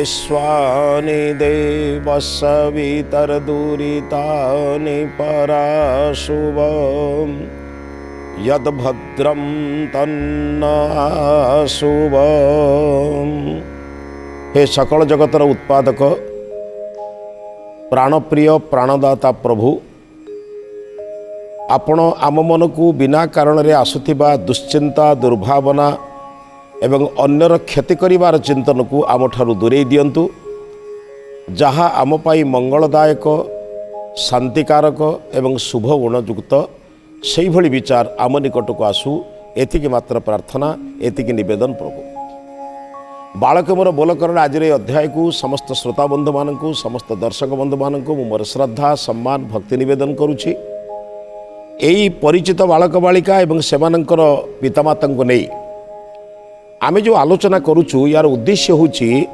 विश्वानि देवसवितर्दुरितानि पराशुभम् यद्भद्रं तन्नाशुभम्। हे सकल जगतर उत्पादक प्राणप्रिय प्राणदाता प्रभु, आपण आम मन को बिना कारण रे आसुथिबा दुश्चिंता दुर्भावना एवं अन्यर क्षति करिवार चिंतन को आम ठारू दूरे दियंतु, जहाँ आम पाई मंगलदायक शांतिकारक एवं शुभ गुणयुक्त से भली विचार आम निकट को आसू, एतिकी मात्र प्रार्थना, एतिकी निवेदन प्रभु। बालक मोर बोलकरण आज अध्याय को समस्त श्रोता बंधु मानक समस्त दर्शक बंधु मानक मोर श्रद्धा सम्मान भक्ति निवेदन करुछि। एई परिचित बालक बालिका एवं सेमानंकर पितामाता को नहीं आमे जो आलोचना करुछु, यार उद्देश्य होछि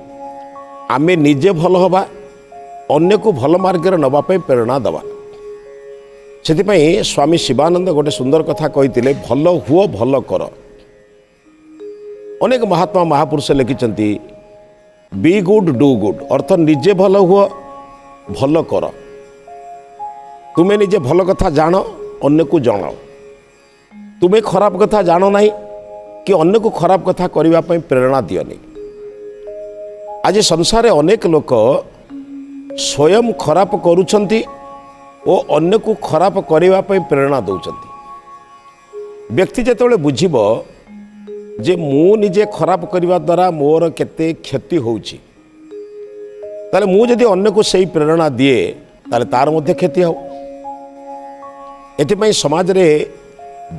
आमे निजे भल हवा, अन्य को भल मार्ग नवा प्रेरणा दवा। सेथिपाई स्वामी शिवानंद गोटे सुंदर कथा कहिथिले, भल हुओ भल कर। अनेक महात्मा महापुरुष लिखिछन्ति बी गुड डू गुड, अर्थ निजे भल हुओ भल कर। तुमे निजे भल कथा जान, अन्य को जनाओ। तुमे खराब कथा जान नहीं कि अन्य को खराब कथा करने प्रेरणा दियनी। आज संसार अनेक लोक स्वयं खराब करुछंती और अन्य को खराब करने प्रेरणा दौरान। व्यक्ति जितेबाला बुझिब जे मु निजे खराब करने द्वारा मोर केते क्षति होउछि, ताले मु जदि अन्य को सही प्रेरणा दिए ताले तार मध्य क्षति हो। एथिपाई समाज रे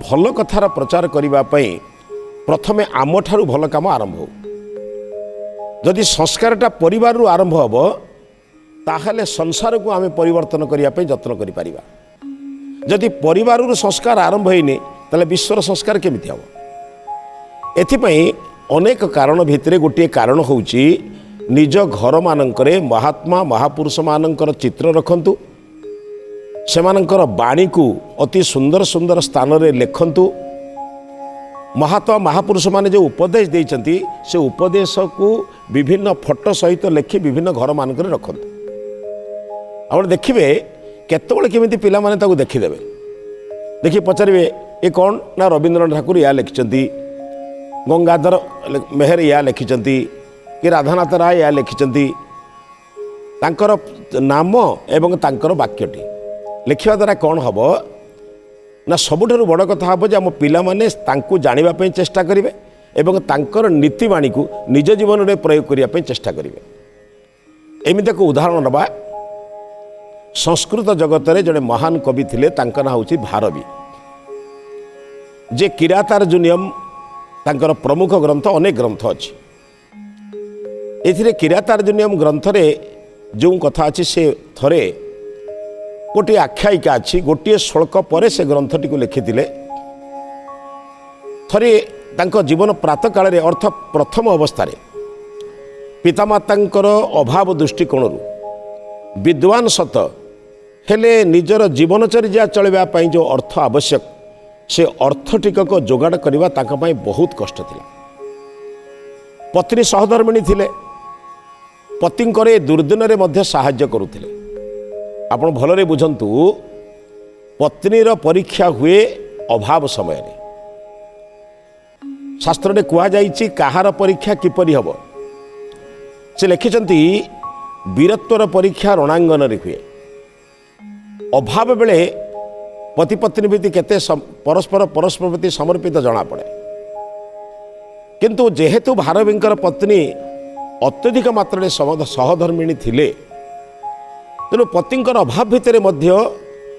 भल कथार प्रचार करने प्रथमे आम ठारू भल काम आरंभ हो। जदि संस्कारटा परिवार रु आरंभ होब ताहले संसार को आमे परिवर्तन करने जत्न करि परिबा। जदि परिवार रु संस्कार आरंभ होइने ताले विश्वर संस्कार केमिति हो। एथिपाई अनेक कारण भितरे गोटे कारण होउची निज घर मानकरे महात्मा महापुरुष मानकर चित्र रखंतु, सेमानकर बाणी को अति सुंदर सुंदर स्थान रे लेखंतु। महात्मा महापुरुष माने जो उपदेश देइचंती से उपदेश को विभिन्न फोटो सहित लिखि विभिन्न घर मानकरे रखंतु। आपण देखिबे केतबेले केमिति पिला माने ताको देखिदेबे, देखि पचारिबे ए कोन ना रविंद्रनाथ ठाकुर या लिखिचंती, गंगाधर मेहर या लिखिचंती कि राधानाथ राय या लिखिचंती। तांकर नाम एवं तांकर वाक्यटी लिखिबा द्वारा कौन हम ना सबुठारु बड़ कथा हम जे आम पिला माने तांकु जानिबा पई चेष्टा करिवे एवं तांकर नीतिवाणी को निज जीवन में प्रयोग करिया पई चेष्टा करिवे। एमिति एक उदाहरण नबा, संस्कृत जगत रे जड़े महान कवि थिले, तांका ना होछि भारवी। जे किरातार्जुनियम तांकर प्रमुख ग्रंथ, अनेक ग्रंथ अच्छी। एथिरे किरातार्जुनियम ग्रंथ रे जो कथा अच्छी से थरे गोटे आख्यायिका अच्छी, गोटे श्लोक पर से ग्रंथटी को लिखिथिले। थरे तांको जीवन प्रातः काल रे अर्थ प्रथम अवस्था रे पितामातांकर अभाव दृष्टिकोण विद्वान सत हेले निजर जीवनचर्या चलवा पाई जो अर्थ आवश्यक से अर्थ टिकक जोगाड़ करवा तांका पाई बहुत कष्ट थिला। पत्नी सहधर्मिणी थिले, पतिंकर दुर्दिन रे मध्य साहाय्य करुथिले। आपण भलरे बुझंतु, पत्नीर परीक्षा हुए अभाव समय रे। शास्त्र रे कुआ जाइछि काहार परीक्षा किपरि हबो। से लिखिचंती वीरत्वर परीक्षा रणांगन रे हुए। अभाव बेले पति पत्नी प्रति केते परस्पर प्रति समर्पित जना पड़े। किंतु जेहेतु भारवींकर पत्नी अत्यधिक मात्रा सहधर्मिणी थिले, तेणु पतिंकर अभाव भितर मध्य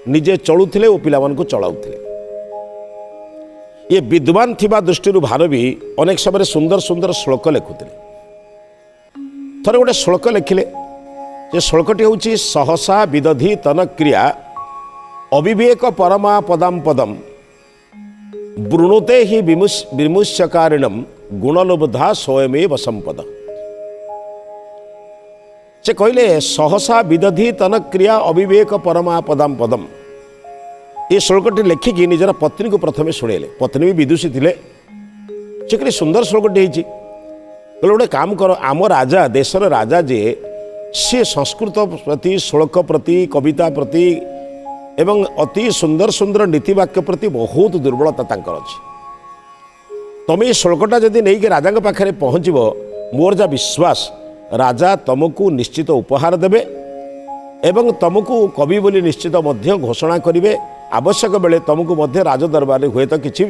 निजे चलुथिले और पिलामान को चलाउथिले। ये विद्वान थिबा दृष्टि भारवी अनेक समय सुंदर सुंदर श्लोक लिखुथिले। थरे गोटे श्लोक लिखिले, जे श्लोकटी होउछि सहसा विदधि तन क्रिया अविवेक परमा पदम पदम वृणुते ही विमुष्यकारिणम गुणलोबधा स्वयमेव संपद। से कहले सहसा विदधि तन क्रिया अविवेक परमा पदम पदम। ये श्लोकटी लेखिकी निजर पत्नी को प्रथमे शुणेले। पत्नी भी विदुषी थे। से कहले सुंदर श्लोकटी होती, କହିଲେ ଗୋଟେ କାମ କର, ଆମ ରାଜା, ଦେଶର ରାଜା ଯେ ସେ ସଂସ୍କୃତ ପ୍ରତି, ଶ୍ଳୋକ ପ୍ରତି, କବିତା ପ୍ରତି ଏବଂ ଅତି ସୁନ୍ଦର ସୁନ୍ଦର ନୀତିବାକ୍ୟ ପ୍ରତି ବହୁତ ଦୁର୍ବଳତା ତାଙ୍କର ଅଛି। ତମେ ଏଇ ଶ୍ଳୋକଟା ଯଦି ନେଇକି ରାଜାଙ୍କ ପାଖରେ ପହଞ୍ଚିବ, ମୋର ଯାହା ବିଶ୍ୱାସ ରାଜା ତମକୁ ନିଶ୍ଚିତ ଉପହାର ଦେବେ ଏବଂ ତମକୁ କବି ବୋଲି ନିଶ୍ଚିତ ମଧ୍ୟ ଘୋଷଣା କରିବେ। ଆବଶ୍ୟକ ବେଳେ ତମକୁ ମଧ୍ୟ ରାଜଦରବାରରେ ହୁଏତ କିଛି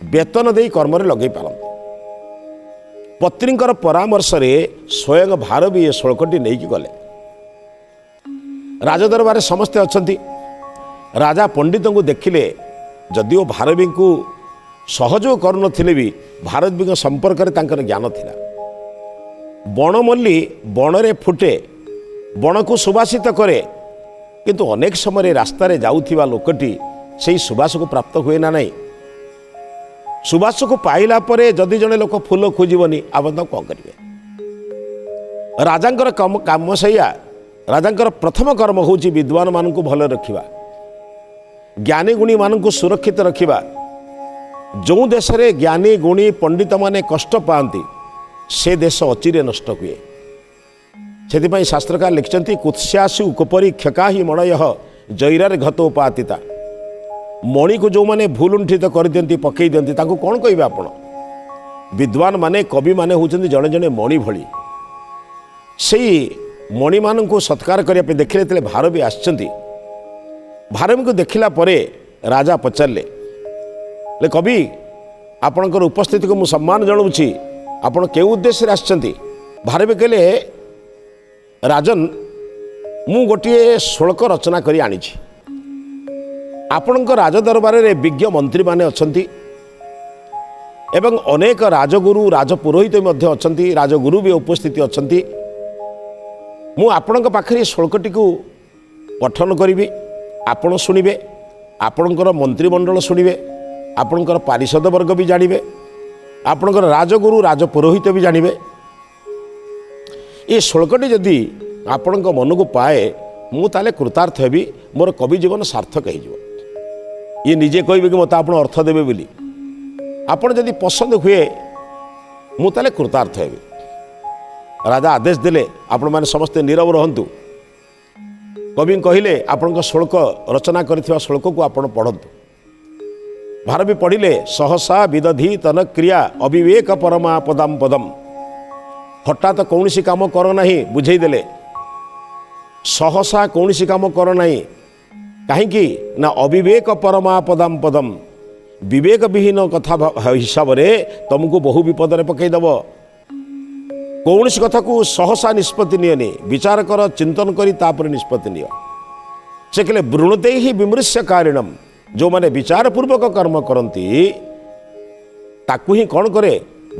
ବେତନ ଦେଇ କର୍ମରେ ଲଗେଇ ପାରନ୍ତି। ପତ୍ନୀଙ୍କର ପରାମର୍ଶରେ ସ୍ୱୟଂ ଭାରବୀ ଏ ଶ୍ଳୋକଟି ନେଇକି ଗଲେ। ରାଜଦରବାରରେ ସମସ୍ତେ ଅଛନ୍ତି। ରାଜା ପଣ୍ଡିତଙ୍କୁ ଦେଖିଲେ, ଯଦିଓ ଭାରବୀଙ୍କୁ ସହଯୋଗ କରୁନଥିଲେ ବି ଭାରବୀଙ୍କ ସମ୍ପର୍କରେ ତାଙ୍କର ଜ୍ଞାନ ଥିଲା। ବଣମଲ୍ଲୀ ବଣରେ ଫୁଟେ, ବଣକୁ ସୁବାସିତ କରେ, କିନ୍ତୁ ଅନେକ ସମୟରେ ରାସ୍ତାରେ ଯାଉଥିବା ଲୋକଟି ସେହି ସୁବାସକୁ ପ୍ରାପ୍ତ ହୁଏ ନା ନାହିଁ। ସୁବାସକୁ ପାଇଲା ପରେ ଯଦି ଜଣେ ଲୋକ ଫୁଲ ଖୋଜିବନି, ଆପଣ ତାକୁ କ'ଣ କରିବେ? ରାଜାଙ୍କର କାମ ସେଇଆ। ରାଜାଙ୍କର ପ୍ରଥମ କର୍ମ ହେଉଛି ବିଦ୍ୱାନମାନଙ୍କୁ ଭଲରେ ରଖିବା, ଜ୍ଞାନୀ ଗୁଣୀମାନଙ୍କୁ ସୁରକ୍ଷିତ ରଖିବା। ଯେଉଁ ଦେଶରେ ଜ୍ଞାନୀ ଗୁଣୀ ପଣ୍ଡିତମାନେ କଷ୍ଟ ପାଆନ୍ତି, ସେ ଦେଶ ଅଚିରେ ନଷ୍ଟ ହୁଏ। ସେଥିପାଇଁ ଶାସ୍ତ୍ରକାର ଲେଖିଛନ୍ତି, କୁତ୍ସ୍ୟାସୁ କୁପରି କ୍ଷକାହି ମଣୟ ଜୈରାରେ ଘତ ଉପାତିତା। ମଣିକୁ ଯେଉଁମାନେ ଭୁଲ ଲୁଣ୍ଠିତ କରିଦିଅନ୍ତି, ପକାଇ ଦିଅନ୍ତି, ତାଙ୍କୁ କ'ଣ କହିବେ ଆପଣ? ବିଦ୍ୱାନ ମାନେ, କବିମାନେ ହେଉଛନ୍ତି ଜଣେ ଜଣେ ମଣି ଭଳି। ସେଇ ମଣିମାନଙ୍କୁ ସତ୍କାର କରିବା ପାଇଁ ଦେଖିଲେ, ଯେତେବେଳେ ଭାରବୀ ଆସିଛନ୍ତି, ଭାରବୀଙ୍କୁ ଦେଖିଲା ପରେ ରାଜା ପଚାରିଲେ, କବି ଆପଣଙ୍କର ଉପସ୍ଥିତିକୁ ମୁଁ ସମ୍ମାନ ଜଣାଉଛି, ଆପଣ କେଉଁ ଉଦ୍ଦେଶ୍ୟରେ ଆସିଛନ୍ତି? ଭାରବୀ କହିଲେ, ରାଜନ, ମୁଁ ଗୋଟିଏ ଶ୍ଳୋକ ରଚନା କରି ଆଣିଛି। ଆପଣଙ୍କ ରାଜଦରବାରରେ ବିଜ୍ଞ ମନ୍ତ୍ରୀମାନେ ଅଛନ୍ତି ଏବଂ ଅନେକ ରାଜଗୁରୁ, ରାଜପୁରୋହିତ ମଧ୍ୟ ଅଛନ୍ତି, ରାଜଗୁରୁ ବି ଉପସ୍ଥିତି ଅଛନ୍ତି। ମୁଁ ଆପଣଙ୍କ ପାଖରେ ଏ ଶ୍ଳୋକଟିକୁ ପଠନ କରିବି, ଆପଣ ଶୁଣିବେ, ଆପଣଙ୍କର ମନ୍ତ୍ରିମଣ୍ଡଳ ଶୁଣିବେ, ଆପଣଙ୍କର ପାରିଷଦ ବର୍ଗ ବି ଜାଣିବେ, ଆପଣଙ୍କର ରାଜଗୁରୁ, ରାଜପୁରୋହିତ ବି ଜାଣିବେ। ଏ ଶ୍ଳୋକଟି ଯଦି ଆପଣଙ୍କ ମନକୁ ପାଏ, ମୁଁ ତାହେଲେ କୃତାର୍ଥ ହେବି, ମୋର କବି ଜୀବନ ସାର୍ଥକ ହେଇଯିବ। ଇଏ ନିଜେ କହିବେ କି ମୋତେ ଆପଣ ଅର୍ଥ ଦେବେ ବୋଲି। ଆପଣ ଯଦି ପସନ୍ଦ ହୁଏ, ମୁଁ ତାହେଲେ କୃତାର୍ଥ ହେବି। ରାଜା ଆଦେଶ ଦେଲେ, ଆପଣମାନେ ସମସ୍ତେ ନୀରବ ରୁହନ୍ତୁ। କବି କହିଲେ, ଆପଣଙ୍କ ଶ୍ଳୋକ ରଚନା କରିଥିବା ଶ୍ଳୋକକୁ ଆପଣ ପଢ଼ନ୍ତୁ। ଭାରବୀ ପଢ଼ିଲେ, ସହସା ବିଦଧି ତନ କ୍ରିୟା ଅବିବେକ ପରମା ପଦାମ ପଦମ। ହଠାତ୍ କୌଣସି କାମ କର ନାହିଁ, ବୁଝେଇ ଦେଲେ। ସହସା କୌଣସି କାମ କର ନାହିଁ, କାହିଁକି ନା ଅବିବେକ ପରମା ପଦାମ ପଦମ। ବିବେକ ବିହୀନ କଥା ହିସାବରେ ତମକୁ ବହୁ ବିପଦରେ ପକାଇଦେବ। କୌଣସି କଥାକୁ ସହସା ନିଷ୍ପତ୍ତି ନିଅନି, ବିଚାର କର, ଚିନ୍ତନ କରି ତାପରେ ନିଷ୍ପତ୍ତି ନିଅ। ସେ କହିଲେ, ବୃଣୁତେ ହିଁ ବିମୃଶ୍ୟ କାରିଣମ୍। ଯେଉଁମାନେ ବିଚାରପୂର୍ବକ କର୍ମ କରନ୍ତି, ତାକୁ ହିଁ କ'ଣ କରେ?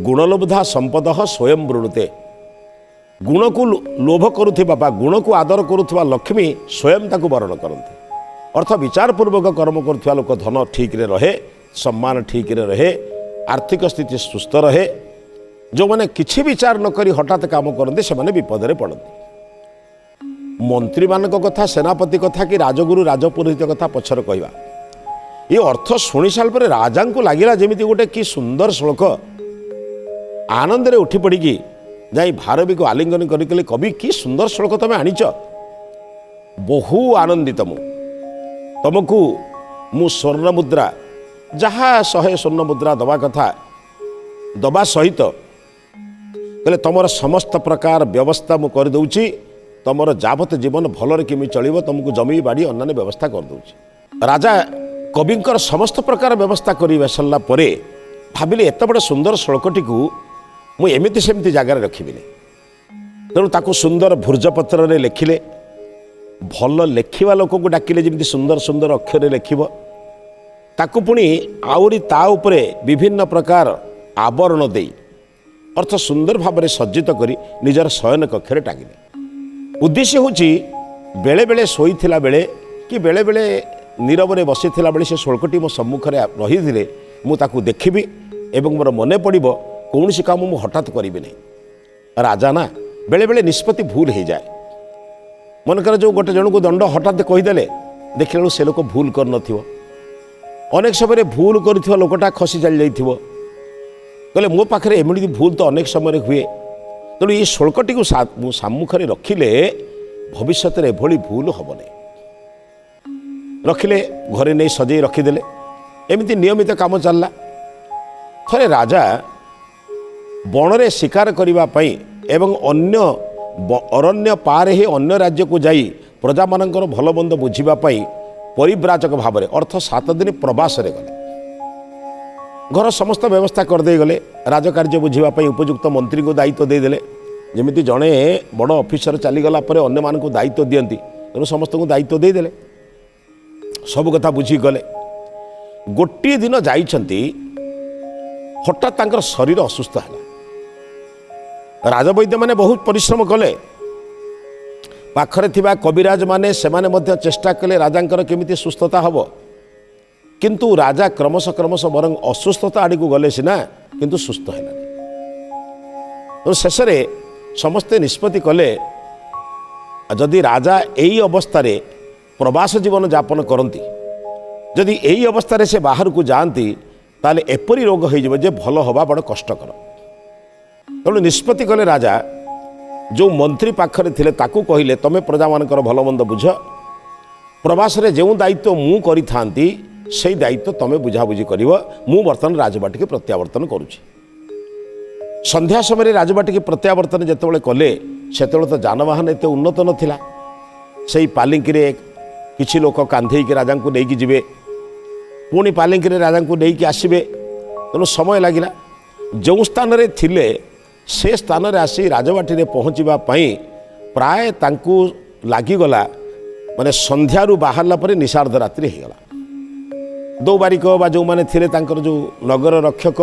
ଗୁଣଲୋଭଧା ସମ୍ପଦ ସ୍ୱୟଂ ବୃଣୁତେ। ଗୁଣକୁ ଲୋଭ କରୁଥିବା ବା ଗୁଣକୁ ଆଦର କରୁଥିବା ଲକ୍ଷ୍ମୀ ସ୍ୱୟଂ ତାକୁ ବରଣ କରନ୍ତି। ଅର୍ଥ, ବିଚାରପୂର୍ବକ କର୍ମ କରୁଥିବା ଲୋକ ଧନ ଠିକ୍ରେ ରହେ, ସମ୍ମାନ ଠିକ୍ରେ ରହେ, ଆର୍ଥିକ ସ୍ଥିତି ସୁସ୍ଥ ରହେ। ଯେଉଁମାନେ କିଛି ବିଚାର ନ କରି ହଠାତ୍ କାମ କରନ୍ତି, ସେମାନେ ବିପଦରେ ପଡ଼ନ୍ତି। ମନ୍ତ୍ରୀମାନଙ୍କ କଥା, ସେନାପତି କଥା କି ରାଜଗୁରୁ, ରାଜପୁରୋହିତ କଥା ପଛରେ କହିବା। ଏ ଅର୍ଥ ଶୁଣି ସାରିଲା ପରେ ରାଜାଙ୍କୁ ଲାଗିଲା ଯେମିତି ଗୋଟେ କି ସୁନ୍ଦର ଶ୍ଳୋକ। ଆନନ୍ଦରେ ଉଠି ପଡ଼ିକି ଯାଇ ଭାରବୀକୁ ଆଲିଙ୍ଗନ କରି କହିଲେ, କବି କି ସୁନ୍ଦର ଶ୍ଳୋକ ତମେ ଆଣିଛ, ବହୁ ଆନନ୍ଦିତ ମୁଁ। ତମକୁ ମୁଁ ସ୍ୱର୍ଣ୍ଣ ମୁଦ୍ରା, ଯାହା 100 ସ୍ୱର୍ଣ୍ଣ ମୁଦ୍ରା ଦେବା କଥା ଦେବା ସହିତ କହିଲେ, ତମର ସମସ୍ତ ପ୍ରକାର ବ୍ୟବସ୍ଥା ମୁଁ କରିଦେଉଛି। ତମର ଯାବତ ଜୀବନ ଭଲରେ କେମିତି ଚଳିବ, ତମକୁ ଜମି ବାଡ଼ି ଅନ୍ୟାନ୍ୟ ବ୍ୟବସ୍ଥା କରିଦେଉଛି। ରାଜା କବିଙ୍କର ସମସ୍ତ ପ୍ରକାର ବ୍ୟବସ୍ଥା କରି ସାରିଲା ପରେ ଭାବିଲେ, ଏତେ ବଡ଼ ସୁନ୍ଦର ଶ୍ଳୋକଟିକୁ ମୁଁ ଏମିତି ସେମିତି ଜାଗାରେ ରଖିବିନି। ତେଣୁ ତାକୁ ସୁନ୍ଦର ଭୁର୍ଜପତ୍ରରେ ଲେଖିଲେ। ଭଲ ଲେଖିବା ଲୋକକୁ ଡାକିଲେ, ଯେମିତି ସୁନ୍ଦର ସୁନ୍ଦର ଅକ୍ଷରରେ ଲେଖିବ। ତାକୁ ପୁଣି ଆହୁରି ତା ଉପରେ ବିଭିନ୍ନ ପ୍ରକାର ଆବରଣ ଦେଇ, ଅର୍ଥ ସୁନ୍ଦର ଭାବରେ ସଜ୍ଜିତ କରି ନିଜର ଶୟନ କକ୍ଷରେ ଟାଙ୍ଗିଲେ। ଉଦ୍ଦେଶ୍ୟ ହେଉଛି, ବେଳେବେଳେ ଶୋଇଥିଲା ବେଳେ କି ବେଳେବେଳେ ନୀରବରେ ବସିଥିଲା ବେଳେ ସେ ଶ୍ଳୋକଟି ମୋ ସମ୍ମୁଖରେ ରହିଥିଲେ ମୁଁ ତାକୁ ଦେଖିବି ଏବଂ ମୋର ମନେ ପଡ଼ିବ, କୌଣସି କାମ ମୁଁ ହଠାତ୍ କରିବି ନାହିଁ। ରାଜା ନା, ବେଳେବେଳେ ନିଷ୍ପତ୍ତି ଭୁଲ ହେଇଯାଏ। ମନେକର ଯେଉଁ ଗୋଟେ ଜଣକୁ ଦଣ୍ଡ ହଠାତ୍ କହିଦେଲେ, ଦେଖିଲା ବେଳକୁ ସେ ଲୋକ ଭୁଲ କରିନଥିବ। ଅନେକ ସମୟରେ ଭୁଲ କରିଥିବା ଲୋକଟା ଖସି ଚାଲି ଯାଇଥିବ। कहले मो पाखे एमती भूल तो अनेक समय हुए तेणु ये शुल्कटी को सम्मुखें रखिले भविष्य में एभली भूल हेनी रखिले घरे नहीं सजे रखीदे एमती नियमित काम चलला। थरे राजा बणरे शिकार करने एवं अन्य अरण्य पार ही अन्य राज्य को जाई प्रजा मानकर भल मंद बुझापी परिव्राजक भाव में अर्थ 7 दिन प्रवास रे गले। घर समस्त व्यवस्था करदे गले। राजकार्य बुझापी उपयुक्त मंत्री को दायित्व देदेले। जमी जड़े बड़ ऑफिसर चलीगला अन्य मान दायित्व दियंती तेणु समस्त को दायित्व देदेले। सब कथा बुझी गले। गोटे दिन जाइछंती हठात तांकर शरीर असुस्थ है। राजवैद्य माने बहुत परिश्रम कले। पाखरे थिबा कविराज माने सेमाने मध्य चेष्टा कले राजांकर केमिति सुस्थता हब किंतु राजा क्रमश क्रमश बरं असुस्थता आड़ को गले सीना किंतु सुस्थ है। तो शेष समस्ते निष्पत्ति कले जदि राजा यही अवस्था प्रवास जीवन यापन करती जदि यही अवस्था से बाहर को जाती ताले एपरी रोग हो जे भल हवा बड़ कष्टकर। तेणु निष्पत्ति कले राजा जो मंत्री पाखरे थिले ताकू कहिले तमे प्रजा मानकर भल मंद बुझ प्रवास रे जो दायित्व मु करि थांती से दायित्व तमे बुझाबुझी करिव मु वर्तमान राजबाटी के प्रत्यावर्तन करुछि। संध्या समय राजबाटी के प्रत्यावर्तन जेतेबेले कले सेतेबेले तो जानवाहन एते उन्नत नथिला। सेई पालिंकी रे किछि लोक कांधेई के राजा को लेकी जिवे पुणी पालिंकी रे राजा को लेकी आसीबे तेणु समय लागिला। जो स्थान रे थिले से स्थान रे आसी राजबाटी रे पहुँचवा प्राय तांकू लागिगला माने संध्यारू बाहरला परे निशार्ध रात्रि होगला। दो बारिक बा जो माने थिले तांकर जो नगर रक्षक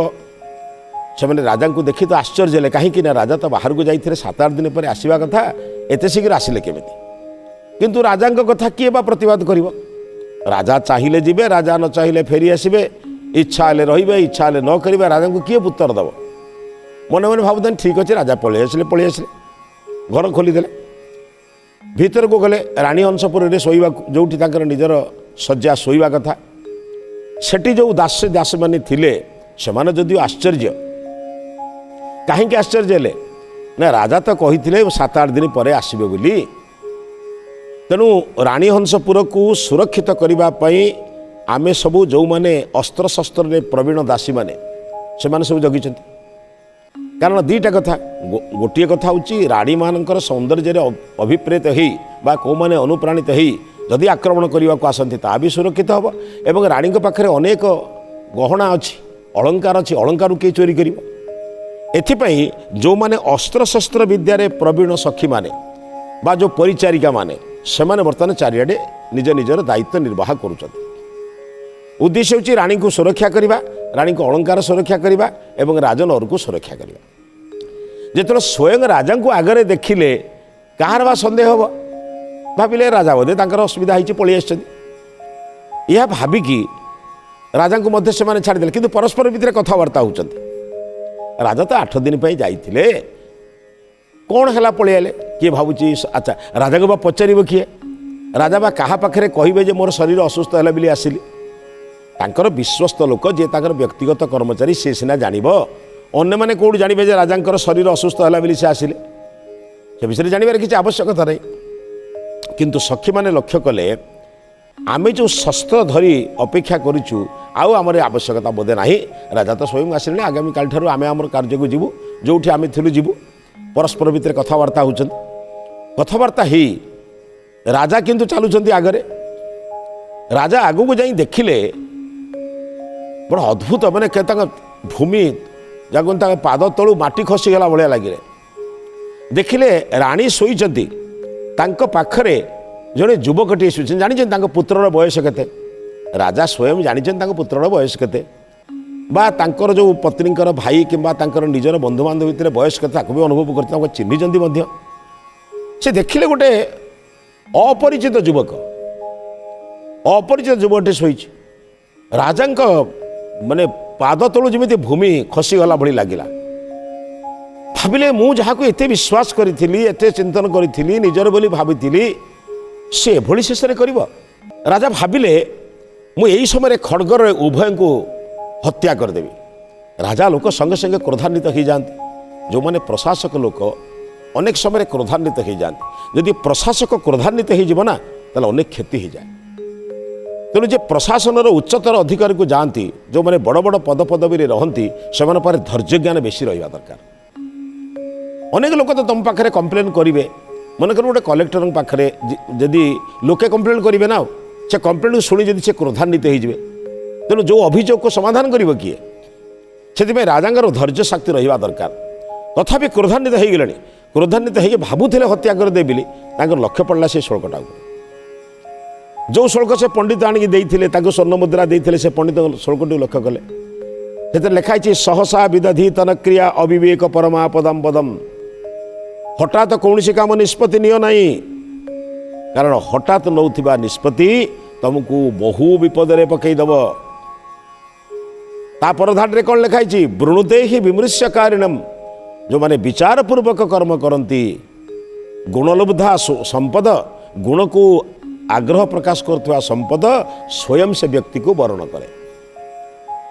से मैंने राजा को देखी तो आश्चर्य ले कहीं राजा तो बाहर को जाइए 7-8 दिन पर आसवा कथा एत शीघ्र आसिले केमिति किंतु राजा कथा किए बा प्रतिवाद करिवो। राजा चाहिए जीवे राजा न चाहिए फेरी आसबे इच्छा हेले रहिबे इच्छा हेले न करिबे राजा को किए उत्तर दब। मन मन भावुन ठीक अच्छे राजा पलि आसिले घर खोलीदे भीतर को गले राणी अंशपुर में शोवा जो निजर शज्या शोवा कथा सेठी जो दास दास माने थिले सेमाने जदियो आश्चर्य कहीं आश्चर्य हेले ना राजा तो कही 7-8 दिन पर आसबे बोली तेणु राणी हंसपुर को सुरक्षित करने आमे सबू जो माने अस्त्र शस्त्र में प्रवीण दासी माने सेमाने सब जगी कारण 2टा कथा गोटे कथा हूँ राणी मानकर सौंदर्य अभिप्रेत हो कौ मैंने अनुप्राणित हो जदि आक्रमण करने को आसती ता भी सुरक्षित हम एवं राणी पाखे अनेक गहना अच्छी अलंकार अच्छी अलंकार किए चोरी कर एथिपाई जो माने अस्त्र शस्त्र विद्यारे प्रवीण सखी माने बा जो परिचारिका माने सेमाने वर्तमान चारिआडे निज निजर दायित्व निर्वाह करुछथि। उद्देश्य होची रानी को सुरक्षा करवा रानी को अलंकार सुरक्षा करवा एवं राजनगर को सुरक्षा करवा। जेतलो स्वयं राजा को आगरे देखिले कहार बा संदेह हम भाविले राजा बोधे तांकर असुविधा होती पलि आसछथि यह भाविकी राजा को मध्य से छाड़देले किंतु परस्पर भितर कथबार्ता होचंती। राजा तो 8 दिन पर जाइए कौन है पलि आले किए भावुची अच्छा राजा को बा पचार किए राजा बा क्या पाखे कहे मोर शरीर असुस्थ है बोली आसिली तांकर विश्वस्त लोक जी तांकर व्यक्तिगत कर्मचारी सी सीना जानव अन्य मैंने कौट जानवे राजा शरीर असुस्थ है बोली से आसिले से विषय जानवर किसी आवश्यकता नहीं किंतु सखी मैंने लक्ष्य कले आमे जो शस्त्र धरी अपेक्षा करूँ आमर आवश्यकता बोधे ना राजा तो स्वयं आसिले आगामी काल ठार आम आम कार्य को जीवु जो आम थिलु जीवु परस्पर भितर कथबार्ता होचन कथबार्ता ही राजा किंतु चलुचंती आगरे राजा आगु को जाई देखिले बड़ अद्भुत माने भूमि जगह पाद तलू माटी खसीगला भाया लगे देखिले राणी शोईचंती तांको पाखरे जड़े युवकटी शुचे जानी पुत्रर बयस केते राजा स्वयं जानी पुत्रर बयस केते बा तांकर जो पत्नीकर भाई किंबा तांकर निजर बंधु बांधव भितर बयस केते भी अनुभव करते चिन्हिचंती से देखिले गोटे अपरिचित युवकटे शोई राजा माने पाद तलू जमी भूमि खसीगला भली लगिला भाविले मु जहाँ को एते विश्वास करी एते चिंतन करी निजर बोली भावी से भली शेष कर राजा भाविले मु यही समय खड़गर उभय को हत्या करदेवी राजा लोक संगे संगे क्रोधान्वित हो जाती। जो मैंने प्रशासक लोक अनेक समय क्रोधान्वित हो जाती। जदि प्रशासक क्रोधान्वित होना ताले अनेक क्षति हो जाए। तेणु जे प्रशासन उच्चतर अधिकारी को जाती, जो मैंने बड़ बड़ पद पदवी रहती, से धैर्य ज्ञान बेसी रहा दरकार। अनेक लोक तो तुम पाखे कंप्लेन करेंगे। मनकर गोटे कलेक्टर पाखे जदि लोके कंप्लेन करेंगे ना, से कंप्लेन को शुणी जब से क्रोधान्वित हो, तेणु जो अभियोग को समाधान कर किए, से राजा धैर्य शक्ति रहा दरकार। तथापि क्रोधान्वित हो गले, क्रोधान्वित हो भावुले हत्या करदे बोली लक्ष्य पड़ा से शुल्कटा। जो शुल्क से पंडित आणिक स्वर्ण मुद्रा देते से पंडित शुल्क लक्ष्य कले। से लिखाई सहसा विदधि तनक्रिया अविवेक परमापदम पदम। हठात कौन काम निष्पत्ति नियो नहीं, कारण हठात नौथिबा निष्पत्ति तुमको बहु विपद में पकईदब। तापर धारे कौन लिखाई वृणुते ही विमृश्य कारिणम। जो माने विचार पूर्वक कर्म करती, गुणलब्धा संपद, गुण को आग्रह प्रकाश करथवा संपद स्वयं से व्यक्ति को वर्ण करे।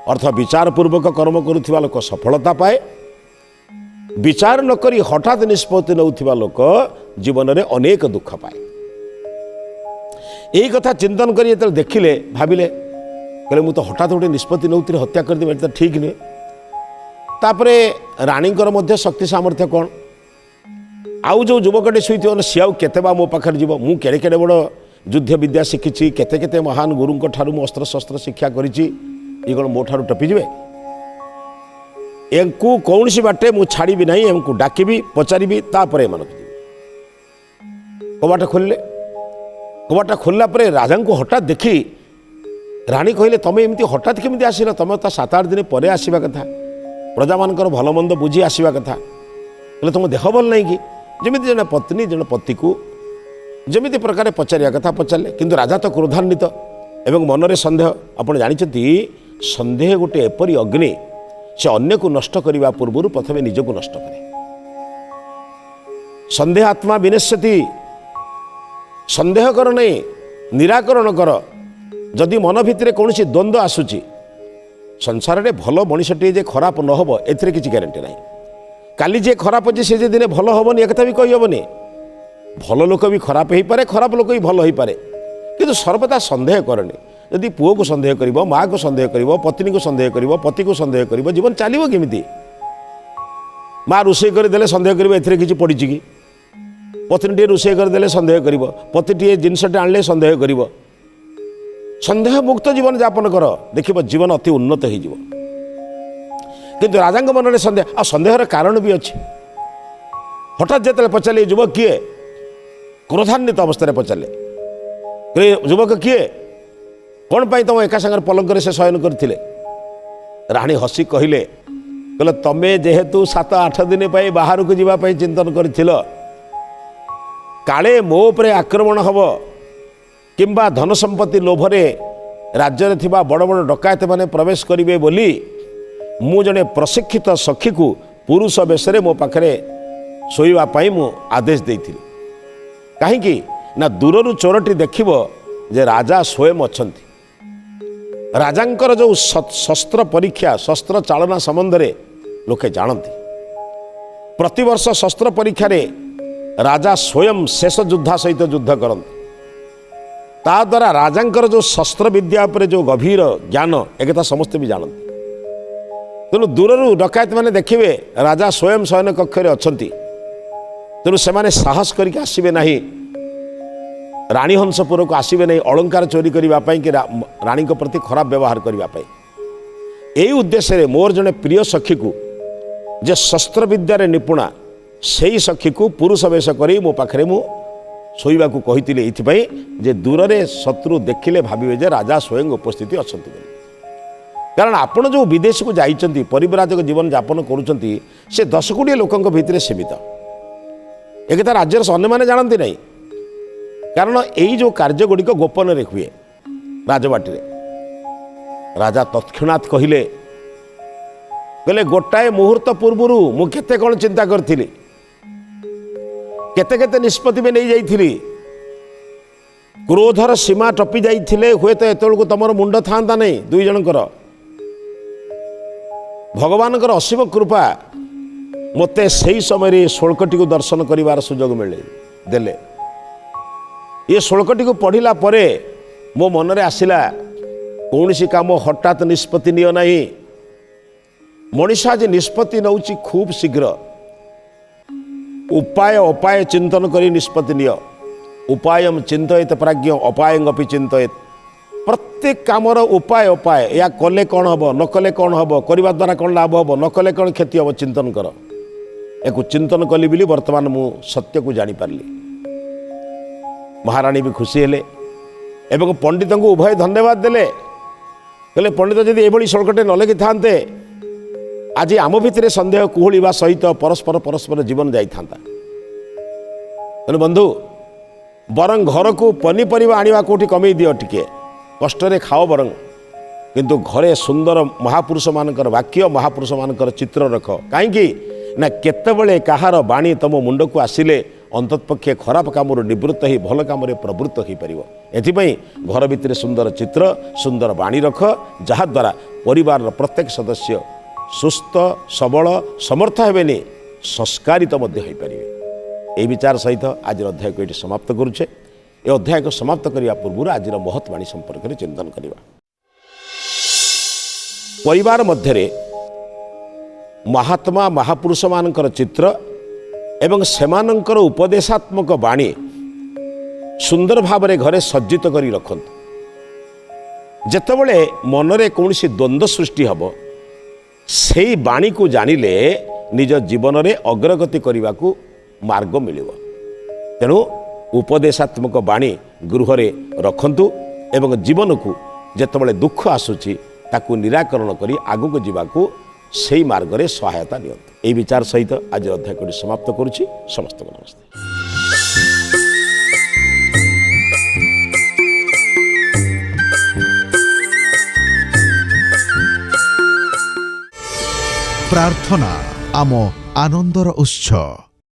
अर्थ विचार पूर्वक कर्म करुवा लोक सफलता पाए। विचार न करी हठात निष्पत्ति नौथिबा लोक जीवन में अनेक दुख पाए। यही कथा चिंतन करी जो देखिले भाविले, कहले मु तो हठात गोटे निष्पत्ति नौथि हत्या करदेवी, तो ठीक नुहे। तापरे राणीकर मध्य शक्ति सामर्थ्य कौन? आउ जो युवकटे शुई सी आउ केते बा मो पाखर जीव। मु केड़े केड़े बड़ युद्ध विद्या शिखी, केते केते महान गुरुंक ठारू मु अस्त्र शस्त्र शिक्षा करिछि, ये कौन मो ठारू टपिजिबे? एंकु कौन सी बाटे मु छाड़बी नहीं, एमको डाकिबी पचारिबी, तापर एमानक जीवी। कबाटा खोलिले, कबाटा खोलला परे राजा को हठात देखी राणी कहले तमे एमती हठात केमिति आसिल? तमे तो 7-8 दिन पर आसवा कथा, प्रजा मानकर भल मंद बुझी आसवा कथा। कहले तुम देह भल नहीं कि? जमी जन पत्नी जन पति को जमी प्रकार पचारिया कथा पचारे, किंतु राजा तो क्रोधान्वित एवं मनरे सन्देह। आप जानते सन्देह गोटे एपरी अग्नि, से अन्य को नष्ट करने पूर्व प्रथम निजक नष्ट करे। सन्देह आत्मा विनश्यति। सन्देह कर नहीं, निराकरण कर। जदि मन भितर कौन द्वंद्व आसूची, संसार में भल मनीषटे जे खराब न हो एथिरे किसी ग्यारंटी नहीं। काली जे खराब अच्छे से दिन भल हेनी एक भी कही हेनी। भल लोक भी खराब हो पारे, खराब लोक भी भल हो पारे, किंतु सर्वदा सन्देह करनी। यदि पुओ को सन्देह कर, माँ को सन्देह कर, पत्नी को सन्देह कर, पति को सन्देह कर, जीवन चलो केमिति? माँ रोषे करदे सन्देह कर किसी पड़ी कि? पत्नी टे रोषे करदे सन्देह कर, पति टे जिनसटे आणले सन्देह कर। सन्देह मुक्त जीवन यापन कर, देख जीवन अति उन्नत हो। किंतु राजा मन में सन्देह, आ सन्देहर कारण भी अच्छे। हठात जो पचारे युवक किए, क्रोधान्वित अवस्था पचारे युवक किए, कौन पाई तुम एका सागर पलंक से शयन करते? राणी हसी कहले, कहले तमे जेहेतु 7-8 दिन बाहर को जावाई चिंतन कर, काले मो उपरे आक्रमण हम किंबा धन संपत्ति लोभरे राज्य में थिबा बड़ बड़ डकायत माने प्रवेश करिवे बोली मु जने प्रशिक्षित सखी को पुरुष बेशरे मो पाखरे शोइबा पाई मु आदेश देइथिली। काहेकि ना दूररु चोरटी देखिबो जे राजा स्वयं अछंती। राजांकर जो शस्त्र परीक्षा, शस्त्र चालना संबंध में लोके जानती। प्रतिवर्ष शस्त्र परीक्षा रे राजा स्वयं शेष योद्धा सहित युद्ध करते। ता द्वारा राजांकर जो शस्त्र विद्या पर जो गभीर ज्ञान एक समस्ते भी जानती। तेणु दूररु डकायत मैंने देखिए राजा स्वयं शयन कक्ष अच्छी, तेणु से साहस करके आसबे नहीं, राणी हंसपुर को आसबे नहीं अलंकार चोरी करने कि राणी को प्रति खराब व्यवहार करने। यही उद्देश्य रे मोर जने प्रिय सखी को जे शस्त्र विद्यार निपुणा से ही सखी को पुरुष वेश कर मो पाखे मु शोइबा को कही ये जे दूर रे शत्रु देखिले भाविबे जे राजा स्वयं उपस्थिति अछंती बोली। कारण आपण जो विदेश को जाइछंती परिव्राजक जीवन यापन करूछंती से 10 कोटी लोकंक भितरे सीमित। एक राज्यर अन्य माने जानती नहीं, कारण यही जो कार्य गुड़िक गोपन रे हुए राजबाटी रे। राजा तत्क्षणात कहले, कहले गोटाए मुहूर्त पूर्व मु केते कौन चिंता करथिली, केते केते निष्पत्ति में नहीं जाइथिली। क्रोधर सीमा टपी जाइथिले हुए तो एतल को तमर मुंड थांता नहीं दुई जनकर। भगवानଙ୍କର ଅସୀମ कृपा ମୋତେ ସେହି ସମୟରେ ଷୋଳକଟିକୁ ଦର୍ଶନ କରିବାର ସୁଯୋଗ ଦେଲେ। ଏ ଷୋଳକଟିକୁ ପଢ଼ିଲା ପରେ ମୋ ମନରେ ଆସିଲା କୌଣସି କାମ ହଠାତ୍ ନିଷ୍ପତ୍ତି ନିଅ ନାହିଁ। ମଣିଷ ଆଜି ନିଷ୍ପତ୍ତି ନେଉଛି ଖୁବ୍ ଶୀଘ୍ର। ଉପାୟ ଅପାୟ ଚିନ୍ତନ କରି ନିଷ୍ପତ୍ତି ନିଅ। ଉପାୟମ୍ ଚିନ୍ତୟେତ୍ ପ୍ରାଜ୍ଞ ଅପାୟଂ ଅପି ଚିନ୍ତୟେତ୍। ପ୍ରତ୍ୟେକ କାମର ଉପାୟ ଅପାୟ, ଏହା କଲେ କ'ଣ ହେବ, ନ କଲେ କ'ଣ ହେବ, କରିବା ଦ୍ୱାରା କ'ଣ ଲାଭ ହେବ, ନ କଲେ କ'ଣ କ୍ଷତି ହେବ, ଚିନ୍ତନ କର। ୟାକୁ ଚିନ୍ତନ କଲି ବୋଲି ବର୍ତ୍ତମାନ ମୁଁ ସତ୍ୟକୁ ଜାଣିପାରିଲି। ମହାରାଣୀ ବି ଖୁସି ହେଲେ ଏବଂ ପଣ୍ଡିତଙ୍କୁ ଉଭୟ ଧନ୍ୟବାଦ ଦେଲେ। କହିଲେ ପଣ୍ଡିତ ଯଦି ଏଭଳି ଷୋଳକଟେ ନ ଲେଖିଥାନ୍ତେ ଆଜି ଆମ ଭିତରେ ସନ୍ଦେହ କୁହୁଳିବା ସହିତ ପରସ୍ପର ଜୀବନ ଯାଇଥାନ୍ତା। ତେଣୁ ବନ୍ଧୁ ବରଂ ଘରକୁ ପନିପରିବା ଆଣିବା କେଉଁଠି କମେଇ ଦିଅ, ଟିକେ କଷ୍ଟରେ ଖାଅ ବରଂ, କିନ୍ତୁ ଘରେ ସୁନ୍ଦର ମହାପୁରୁଷମାନଙ୍କର ବାକ୍ୟ, ମହାପୁରୁଷମାନଙ୍କର ଚିତ୍ର ରଖ। କାହିଁକି ନା କେତେବେଳେ କାହାର ବାଣୀ ତମ ମୁଣ୍ଡକୁ ଆସିଲେ ଅନ୍ତତଃପକ୍ଷେ ଖରାପ କାମରୁ ନିବୃତ୍ତ ହୋଇ ଭଲ କାମରେ ପ୍ରବୃତ୍ତ ହୋଇପାରିବ। ଏଥିପାଇଁ ଘର ଭିତରେ ସୁନ୍ଦର ଚିତ୍ର, ସୁନ୍ଦର ବାଣୀ ରଖ, ଯାହାଦ୍ୱାରା ପରିବାରର ପ୍ରତ୍ୟେକ ସଦସ୍ୟ ସୁସ୍ଥ ସବଳ ସମର୍ଥ ହେବେନି, ସଂସ୍କାରିତ ମଧ୍ୟ ହୋଇପାରିବେ। ଏହି ବିଚାର ସହିତ ଆଜିର ଅଧ୍ୟାୟକୁ ଏଠି ସମାପ୍ତ କରୁଛେ। ଏ ଅଧ୍ୟାୟକୁ ସମାପ୍ତ କରିବା ପୂର୍ବରୁ ଆଜିର ମହତ୍ ବାଣୀ ସମ୍ପର୍କରେ ଚିନ୍ତନ କରିବା। ପରିବାର ମଧ୍ୟରେ ମହାତ୍ମା ମହାପୁରୁଷମାନଙ୍କର ଚିତ୍ର ଏବଂ ସେମାନଙ୍କର ଉପଦେଶାତ୍ମକ ବାଣୀ ସୁନ୍ଦର ଭାବରେ ଘରେ ସଜ୍ଜିତ କରି ରଖନ୍ତୁ। ଯେତେବେଳେ ମନରେ କୌଣସି ଦ୍ୱନ୍ଦ୍ୱ ସୃଷ୍ଟି ହେବ, ସେହି ବାଣୀକୁ ଜାଣିଲେ ନିଜ ଜୀବନରେ ଅଗ୍ରଗତି କରିବାକୁ ମାର୍ଗ ମିଳିବ। ତେଣୁ ଉପଦେଶାତ୍ମକ ବାଣୀ ଗୃହରେ ରଖନ୍ତୁ ଏବଂ ଜୀବନକୁ ଯେତେବେଳେ ଦୁଃଖ ଆସୁଛି ତାକୁ ନିରାକରଣ କରି ଆଗକୁ ଯିବାକୁ ସେହି ମାର୍ଗରେ ସହାୟତା ନିଅନ୍ତୁ। ଏହି ବିଚାର ସହିତ ଆଜିର ଅଧ୍ୟାୟଟି ସମାପ୍ତ କରୁଛି। ସମସ୍ତଙ୍କୁ ନମସ୍ତେ। प्रार्थना आम आनंदर उत्स।